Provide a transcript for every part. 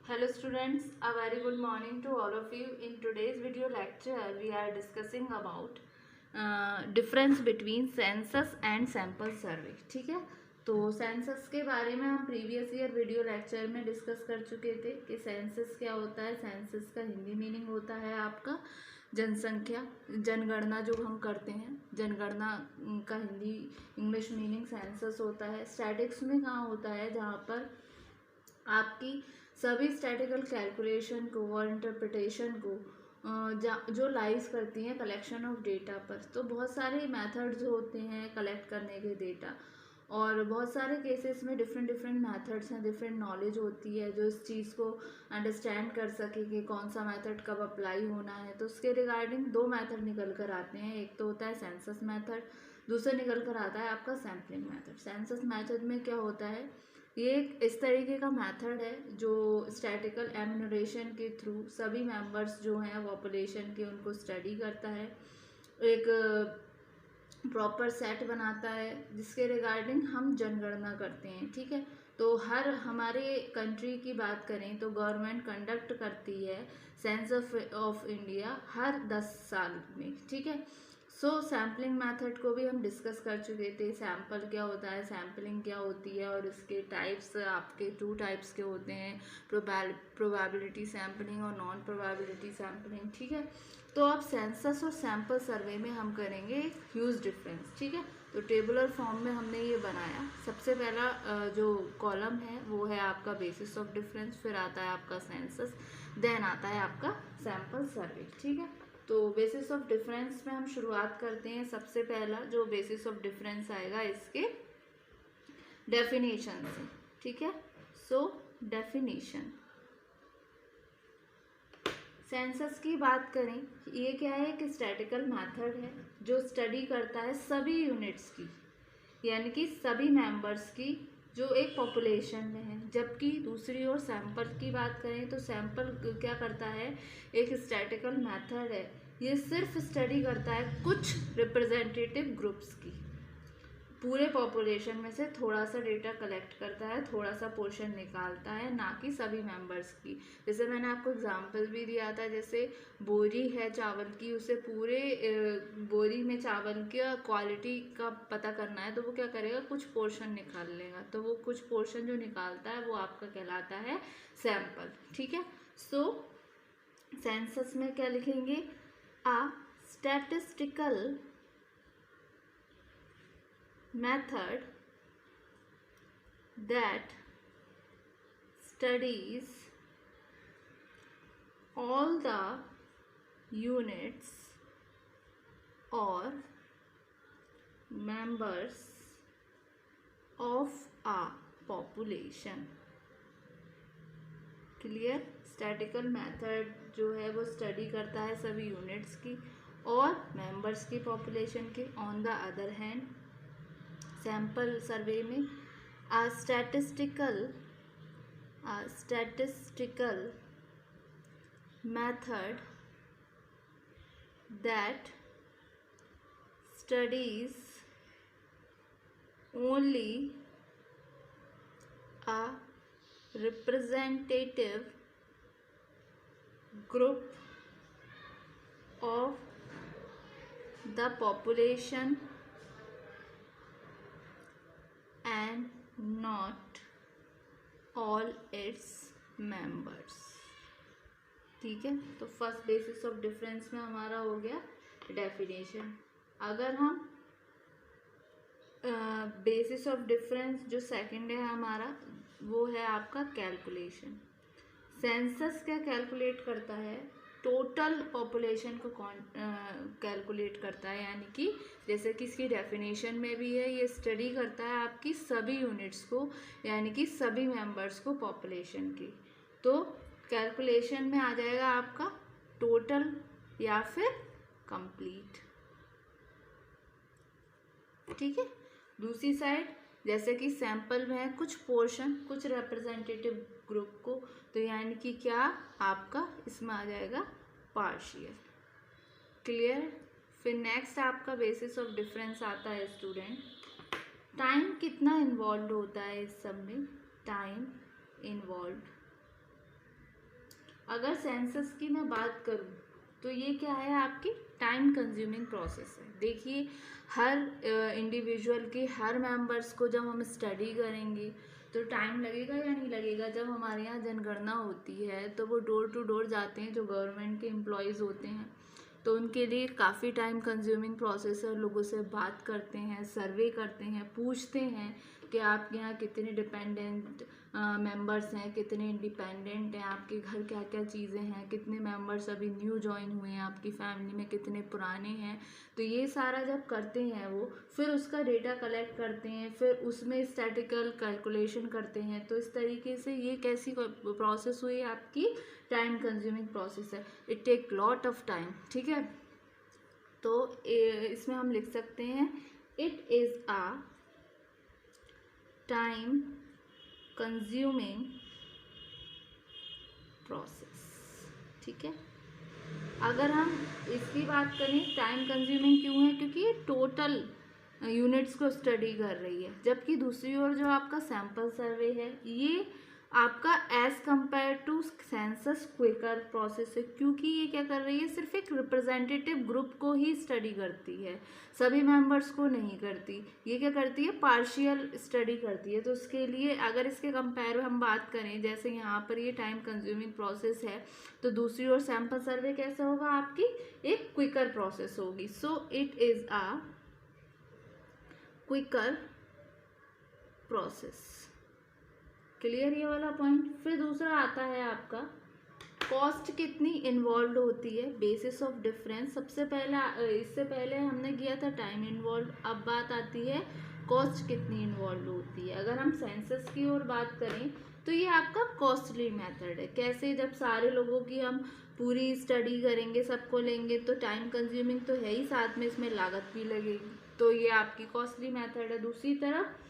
Hello students, a very good morning to all of you. In today's video lecture, we are discussing about difference between census and sample survey. ठीक है, तो census के बारे में हम previous year video lecture में discuss कर चुके थे कि सेंसस क्या होता है। सेंसस का हिंदी मीनिंग होता है आपका जनसंख्या, जनगणना जो हम करते हैं। जनगणना का हिंदी इंग्लिश मीनिंग सेंसस होता है। स्टैटिक्स में कहाँ होता है, जहाँ पर आपकी सभी स्टैटिकल कैलकुलेशन को और इंटरप्रिटेशन को जो लाइज करती हैं कलेक्शन ऑफ डेटा पर। तो बहुत सारे मेथड्स होते हैं कलेक्ट करने के डेटा, और बहुत सारे केसेस में डिफरेंट डिफरेंट मेथड्स हैं, डिफरेंट नॉलेज होती है जो इस चीज़ को अंडरस्टैंड कर सके कि कौन सा मेथड कब अप्लाई होना है। तो उसके रिगार्डिंग दो मेथड निकल कर आते हैं। एक तो होता है सेंसस मेथड, दूसरा निकल कर आता है आपका सैम्पलिंग मेथड। सेंसस मेथड में क्या होता है, ये एक इस तरीके का मेथड है जो स्टैटिकल एनुमरेशन के थ्रू सभी मेंबर्स जो हैं पॉपुलेशन के उनको स्टडी करता है, एक प्रॉपर सेट बनाता है जिसके रिगार्डिंग हम जनगणना करते हैं। ठीक है, तो हर हमारे कंट्री की बात करें तो गवर्नमेंट कंडक्ट करती है सेंसस ऑफ इंडिया हर 10 साल में। ठीक है, सैम्पलिंग मेथड को भी हम डिस्कस कर चुके थे। सैम्पल क्या होता है, सैम्पलिंग क्या होती है, और इसके टाइप्स आपके 2 टाइप्स के होते हैं, प्रोबेबिलिटी सैम्पलिंग और नॉन प्रोबेबिलिटी सैम्पलिंग। ठीक है, तो अब सेंसस और सैम्पल सर्वे में हम करेंगे एक ह्यूज डिफरेंस। ठीक है, तो टेबुलर फॉर्म में हमने ये बनाया। सबसे पहला जो कॉलम है वो है आपका बेसिस ऑफ डिफरेंस, फिर आता है आपका सेंसस, देन आता है आपका सैम्पल सर्वे। ठीक है, तो बेसिस ऑफ डिफरेंस में हम शुरुआत करते हैं। सबसे पहला जो बेसिस ऑफ डिफरेंस आएगा इसके डेफिनेशन से। ठीक है, सो डेफिनेशन, सेंसस की बात करें, ये क्या है, एक स्टैटिकल मेथड है जो स्टडी करता है सभी यूनिट्स की, यानी कि सभी मेंबर्स की जो एक पॉपुलेशन में है। जबकि दूसरी ओर सैंपल की बात करें तो सैंपल क्या करता है, एक स्टैटिकल मेथड है, ये सिर्फ स्टडी करता है कुछ रिप्रेजेंटेटिव ग्रुप्स की। पूरे पॉपुलेशन में से थोड़ा सा डेटा कलेक्ट करता है, थोड़ा सा पोर्शन निकालता है, ना कि सभी मेंबर्स की। जैसे मैंने आपको एग्जांपल भी दिया था, जैसे बोरी है चावल की, उसे पूरे बोरी में चावल की क्वालिटी का पता करना है तो वो क्या करेगा, कुछ पोर्शन निकाल लेगा। तो वो कुछ पोर्शन जो निकालता है वो आपका कहलाता है सैंपल। ठीक है, सो सेंसस में क्या लिखेंगे, आ statistical method that studies all the units or members of a population। Clear, statistical method जो है वो स्टडी करता है सभी यूनिट्स की और मेंबर्स की पॉपुलेशन के। On the other hand sample survey में a statistical method that studies only a representative group of the population and not all its members। ठीक है, तो फर्स्ट बेसिस ऑफ डिफरेंस में हमारा हो गया डेफिनेशन। अगर हम बेसिस ऑफ डिफरेंस जो सेकंड है हमारा, वो है आपका कैलकुलेशन। सेंसस क्या कैलकुलेट करता है, टोटल पॉपुलेशन को कैलकुलेट करता है, यानी कि जैसे कि इसकी डेफिनेशन में भी है, ये स्टडी करता है आपकी सभी यूनिट्स को, यानी कि सभी मेंबर्स को पॉपुलेशन की। तो कैलकुलेशन में आ जाएगा आपका टोटल या फिर कंप्लीट। ठीक है, दूसरी साइड जैसे कि सैंपल में है कुछ पोर्शन, कुछ रिप्रेजेंटेटिव ग्रुप को, तो यानी कि क्या आपका इसमें आ जाएगा पार्शियल। क्लियर, फिर नेक्स्ट आपका बेसिस ऑफ डिफरेंस आता है स्टूडेंट, टाइम कितना इन्वॉल्व होता है इस सब में, टाइम इन्वॉल्व। अगर सेंसस की मैं बात करूँ तो ये क्या है, आपकी टाइम कंज्यूमिंग प्रोसेस है। देखिए, हर इंडिविजुअल के हर मेंबर्स को जब हम स्टडी करेंगे तो टाइम लगेगा या नहीं लगेगा। जब हमारे यहाँ जनगणना होती है तो वो डोर टू डोर जाते हैं, जो गवर्नमेंट के एम्प्लॉयज़ होते हैं, तो उनके लिए काफ़ी टाइम कंज्यूमिंग प्रोसेस है। लोगों से बात करते हैं, सर्वे करते हैं, पूछते हैं कि आपके यहाँ कितने डिपेंडेंट मेंबर्स हैं, कितने इंडिपेंडेंट हैं, आपके घर क्या क्या चीज़ें हैं, कितने मेंबर्स अभी न्यू ज्वाइन हुए हैं आपकी फैमिली में, कितने पुराने हैं। तो ये सारा जब करते हैं वो, फिर उसका डेटा कलेक्ट करते हैं, फिर उसमें स्टैटिकल कैलकुलेशन करते हैं। तो इस तरीके से ये कैसी प्रोसेस हुई, आपकी टाइम कंज्यूमिंग प्रोसेस है। It take lot of time, ठीक है। तो इसमें हम लिख सकते हैं it is a time consuming process, ठीक है। अगर हम इसकी बात करें टाइम कंज्यूमिंग क्यों है, क्योंकि ये टोटल यूनिट्स को स्टडी कर रही है। जबकि दूसरी ओर जो आपका सैंपल सर्वे है, ये आपका as compare to census quicker process है, क्योंकि ये क्या कर रही है, सिर्फ एक रिप्रेजेंटेटिव ग्रुप को ही स्टडी करती है, सभी मेंबर्स को नहीं करती। ये क्या करती है, पार्शियल स्टडी करती है। तो उसके लिए अगर इसके कंपेयर हम बात करें, जैसे यहाँ पर ये टाइम कंज्यूमिंग प्रोसेस है, तो दूसरी ओर सैंपल सर्वे कैसा होगा, आपकी एक क्विकर प्रोसेस होगी। So it is a quicker process. Clear ये वाला पॉइंट। फिर दूसरा आता है आपका कॉस्ट कितनी इन्वॉल्व होती है, बेसिस ऑफ डिफरेंस। सबसे पहला, इससे पहले हमने किया था टाइम इन्वॉल्व, अब बात आती है कॉस्ट कितनी इन्वॉल्व होती है। अगर हम सेंसस की ओर बात करें तो ये आपका कॉस्टली मेथड है। कैसे, जब सारे लोगों की हम पूरी स्टडी करेंगे, सबको लेंगे, तो टाइम कंज्यूमिंग तो है ही, साथ में इसमें लागत भी लगेगी, तो ये आपकी कॉस्टली मेथड है। दूसरी तरफ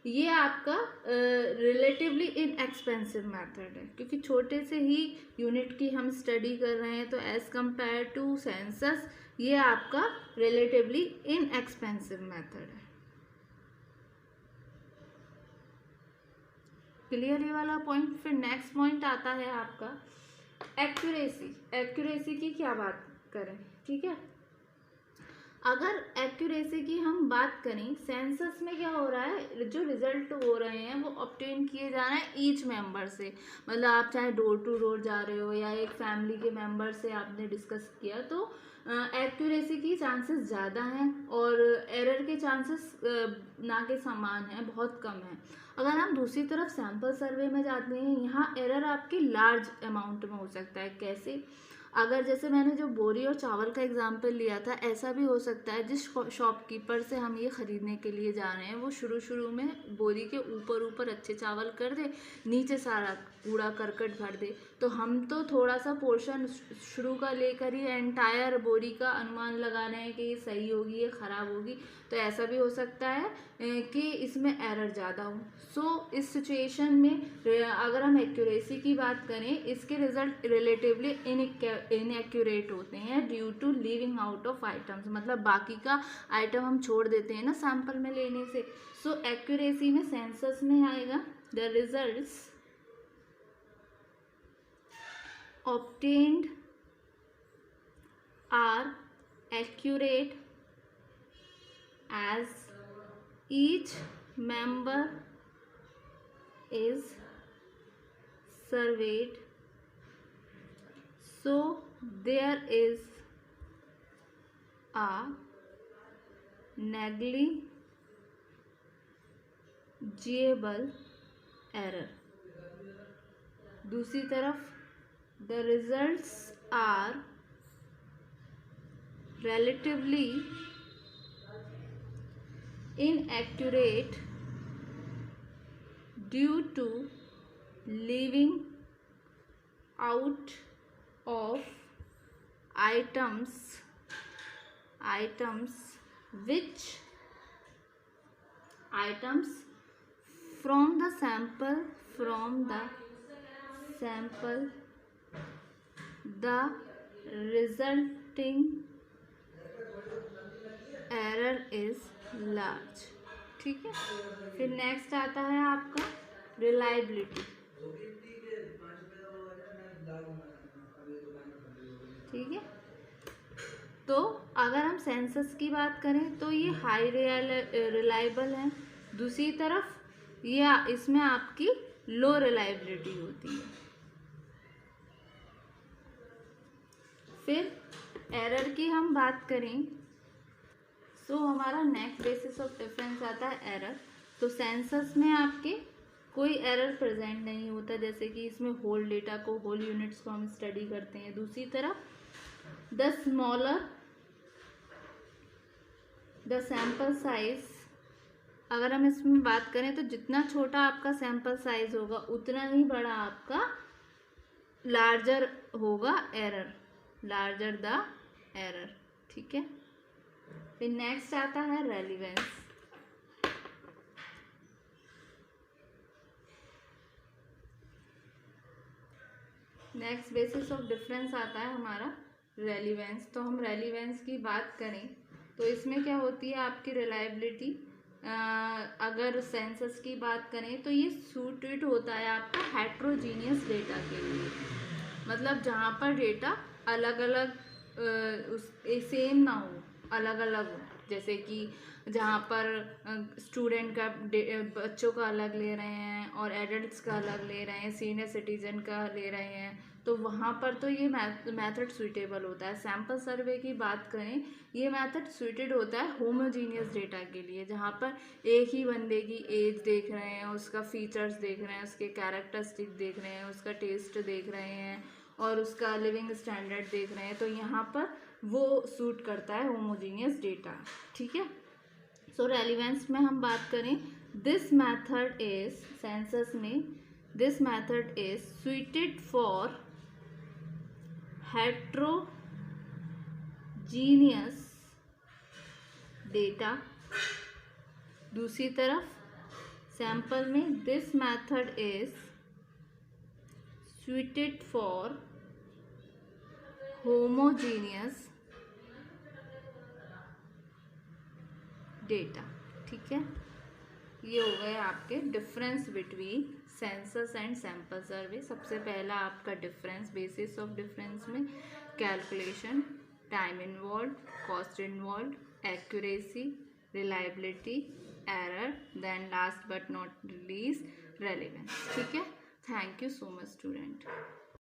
ये आपका रिलेटिवली इनएक्सपेंसिव मेथड है, क्योंकि छोटे से ही यूनिट की हम स्टडी कर रहे हैं, तो एज कंपेयर टू सेंसस ये आपका रिलेटिवली इनएक्सपेंसिव मेथड है। क्लियर ये वाला पॉइंट। फिर नेक्स्ट पॉइंट आता है आपका एक्यूरेसी। एक्यूरेसी की क्या बात करें, ठीक है। अगर एक्यूरेसी की हम बात करें, सेंसस में क्या हो रहा है, जो रिजल्ट हो रहे हैं वो ऑब्टेन किए जा रहे हैं ईच मेंबर से। मतलब आप चाहे डोर टू डोर जा रहे हो या एक फैमिली के मेंबर से आपने डिस्कस किया, तो एक्यूरेसी की चांसेस ज़्यादा हैं और एरर के चांसेस ना के समान हैं, बहुत कम है। अगर हम दूसरी तरफ सैंपल सर्वे में जाते हैं, यहाँ एरर आपकी लार्ज अमाउंट में हो सकता है। कैसे, अगर जैसे मैंने जो बोरी और चावल का एग्जाम्पल लिया था, ऐसा भी हो सकता है जिस शॉपकीपर से हम ये ख़रीदने के लिए जा रहे हैं, वो शुरू में बोरी के ऊपर अच्छे चावल कर दे, नीचे सारा कूड़ा करकट भर दे। तो हम तो थोड़ा सा पोर्शन शुरू का लेकर ही एंटायर बोरी का अनुमान लगा रहे हैं कि ये सही होगी, ये ख़राब होगी। तो ऐसा भी हो सकता है कि इसमें एरर ज़्यादा हो। सो इस सिचुएशन में अगर हम एक्यूरेसी की बात करें, इसके रिजल्ट रिलेटिवली इनएक्यूरेट होते हैं due to leaving out of items. मतलब बाकी का आइटम हम छोड़ देते हैं ना सैंपल में लेने से। सो एक्यूरेसी में सेंसस में आएगा the results obtained are accurate as each member is surveyed, so there is a negligible error. दूसरी तरफ the results are relatively inaccurate due to leaving out of items from the sample the resulting error is large, ठीक है। फिर next आता है आपका reliability. ठीक है। तो अगर हम सेंसस की बात करें तो ये हाई रिलायबल है, दूसरी तरफ ये इसमें आपकी लो रिलायबिलिटी होती है। फिर एरर की हम बात करें तो हमारा नेक्स्ट बेसिस ऑफ डिफरेंस आता है एरर। तो सेंसस में आपके कोई एरर प्रेजेंट नहीं होता, जैसे कि इसमें होल डेटा को, होल यूनिट्स को हम स्टडी करते हैं। दूसरी तरफ the smaller the sample size, अगर हम इसमें बात करें तो जितना छोटा आपका सैम्पल साइज होगा उतना ही बड़ा आपका लार्जर होगा एरर, लार्जर द एरर, ठीक है। फिर नेक्स्ट आता है relevance. Next basis of difference आता है हमारा रेलिवेंस। तो हम रेलिवेंस की बात करें तो इसमें क्या होती है आपकी रिलायबिलिटी। अगर सेंसस की बात करें तो ये सूटेड होता है आपका हेट्रोजीनियस डेटा के लिए, मतलब जहाँ पर डेटा अलग अलग सेम ना हो, अलग अलग हो। जैसे कि जहाँ पर स्टूडेंट का बच्चों का अलग ले रहे हैं और एडल्ट्स का अलग ले रहे हैं, सीनियर सिटीजन का ले रहे हैं, तो वहाँ पर तो ये मेथड सुइटेबल होता है। सैम्पल सर्वे की बात करें, ये मेथड सुइटेड होता है होमोजीनियस डेटा के लिए, जहाँ पर एक ही बंदे की एज देख रहे हैं, उसका फीचर्स देख रहे हैं, उसके कैरेक्टरिस्टिक देख रहे हैं, उसका टेस्ट देख रहे हैं और उसका लिविंग स्टैंडर्ड देख रहे हैं, तो यहाँ पर वो सूट करता है होमोजीनियस डेटा, ठीक है। सो रेलिवेंस में हम बात करें, दिस मेथड इज सेंसस में this method is suited for heterogeneous data. दूसरी तरफ सैंपल में this method is suited for homogeneous data, ठीक है। ये हो गए आपके difference between census and sample survey. सबसे पहला आपका डिफरेंस, बेसिस ऑफ डिफरेंस में calculation, time involve, cost involve, accuracy, reliability, error, then last but not least relevance, ठीक है। Thank you so much student.